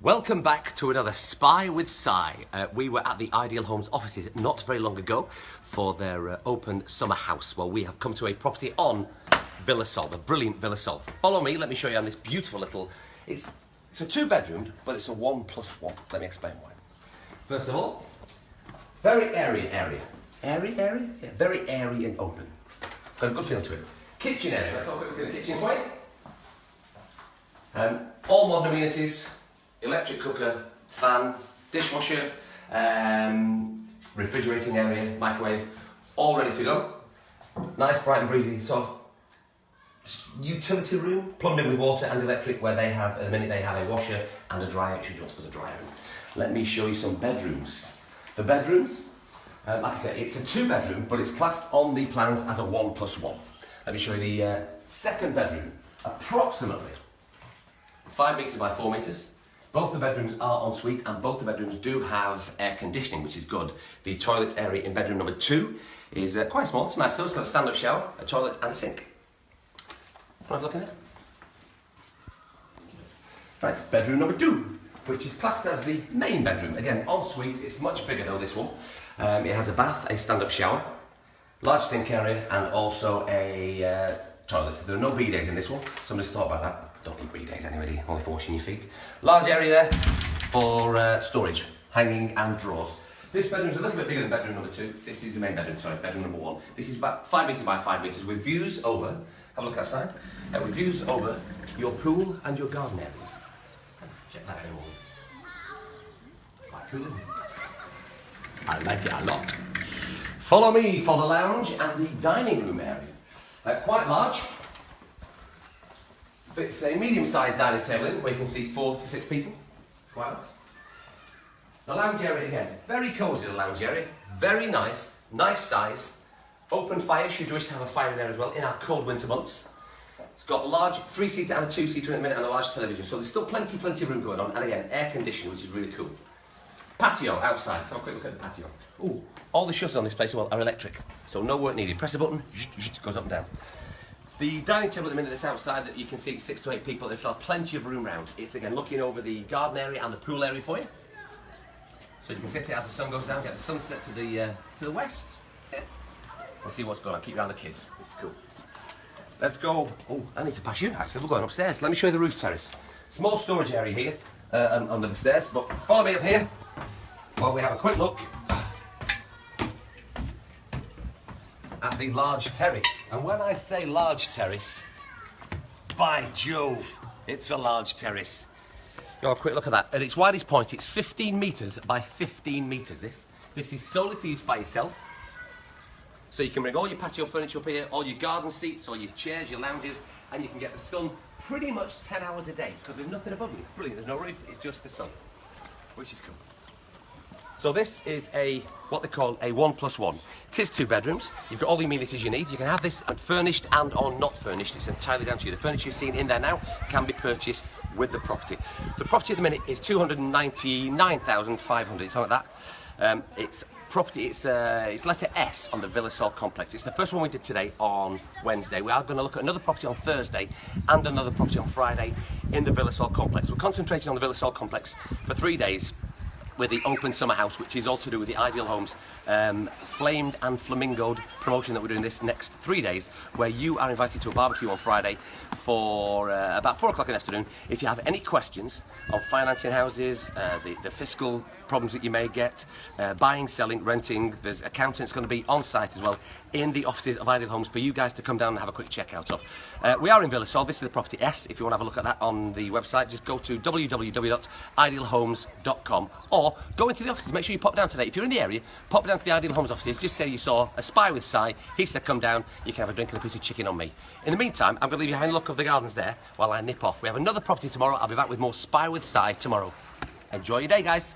Welcome back to another Spy with Cy. We were at the Ideal Homes offices not very long ago for their open summer house. Well, we have come to a property on Vila, the brilliant Vila. Follow me, let me show you on this beautiful little... It's a two-bedroom, but it's a 1+1. Let me explain why. First of all, very airy area. Airy? Yeah, very airy and open. Got a good feel to it. Kitchen area, let's have a quick look at the kitchen for you. All modern amenities, electric cooker, fan, dishwasher, refrigerating area, microwave, all ready to go. Nice, bright and breezy sort of utility room, plumbed in with water and electric, where they have, at the minute they have a washer and a dryer, should you want to put a dryer in. Let me show you some bedrooms. The bedrooms, like I said, it's a two-bedroom, but it's classed on the plans as a 1+1. Let me show you the second bedroom, approximately 5 metres by 4 metres. Both the bedrooms are en suite and both the bedrooms do have air conditioning, which is good. The toilet area in bedroom number 2 is quite small. It's nice though. It's got a stand-up shower, a toilet and a sink. Want to have a look in it? Right, bedroom number 2, which is classed as the main bedroom. Again, en suite. It's much bigger though, this one. It has a bath, a stand-up shower, large sink area and also a toilet. There are no bidets in this one. Somebody's thought about that. Don't need bidets anyway, only for washing your feet. Large area there for storage, hanging and drawers. This bedroom's a little bit bigger than bedroom number 2. This is the main bedroom, sorry, bedroom number 1. This is about 5 metres by 5 metres with views over, have a look outside, with views over your pool and your garden areas. Check that out in the morning. Quite cool, isn't it? I like it a lot. Follow me for the lounge and the dining room area. Quite large. Fits a medium-sized dining table in where you can seat 4 to 6 people. Quite nice. The lounge area again, very cosy. The lounge area, very nice, nice size. Open fire should you wish to have a fire in there as well in our cold winter months. It's got a large 3-seater and a 2-seater in a minute and a large television, so there's still plenty of room going on. And again, air conditioning, which is really cool. Patio outside. Let's have a quick look at the patio. Ooh, all the shutters on this place are electric, so no work needed. Press a button, it goes up and down. The dining table at the minute that's outside that you can see 6 to 8 people, there's still plenty of room round. It's again looking over the garden area and the pool area for you. So you can sit here as the sun goes down, get the sunset to the west. And see what's going on, keep around the kids. It's cool. Let's go. Oh, I need to pass you actually, we're going upstairs. Let me show you the roof terrace. Small storage area here under the stairs, but follow me up here while we have a quick look at the large terrace. And when I say large terrace, by Jove, it's a large terrace. You have a quick look at that. At its widest point, it's 15 metres by 15 metres, this. This is solely for use by yourself. So you can bring all your patio furniture up here, all your garden seats, all your chairs, your lounges, and you can get the sun pretty much 10 hours a day, because there's nothing above you. It's brilliant, there's no roof, it's just the sun, which is cool. So this is what they call a 1+1. It is 2 bedrooms. You've got all the amenities you need. You can have this furnished and or not furnished. It's entirely down to you. The furniture you've seen in there now can be purchased with the property. The property at the minute is 299,500. It's on like that. It's letter S on the Vila complex. It's the first one we did today on Wednesday. We are going to look at another property on Thursday and another property on Friday in the Vila complex. We're concentrating on the Vila complex for 3 days with the open summer house, which is all to do with the Ideal Homes flamed and flamingoed promotion that we're doing this next 3 days, where you are invited to a barbecue on Friday for about 4 o'clock in the afternoon. If you have any questions on financing houses, the fiscal problems that you may get, buying, selling, renting, there's accountants going to be on site as well in the offices of Ideal Homes for you guys to come down and have a quick check out of. We are in Vila. This is the property S. If you want to have a look at that on the website, just go to www.idealhomes.com or go into the offices. Make sure you pop down today. If you're in the area, pop down to the Ideal Homes offices. Just say you saw a Spy with Cy. He said come down. You can have a drink and a piece of chicken on me. In the meantime, I'm going to leave you having a look of the gardens there while I nip off. We have another property tomorrow. I'll be back with more Spy with Cy tomorrow. Enjoy your day, guys.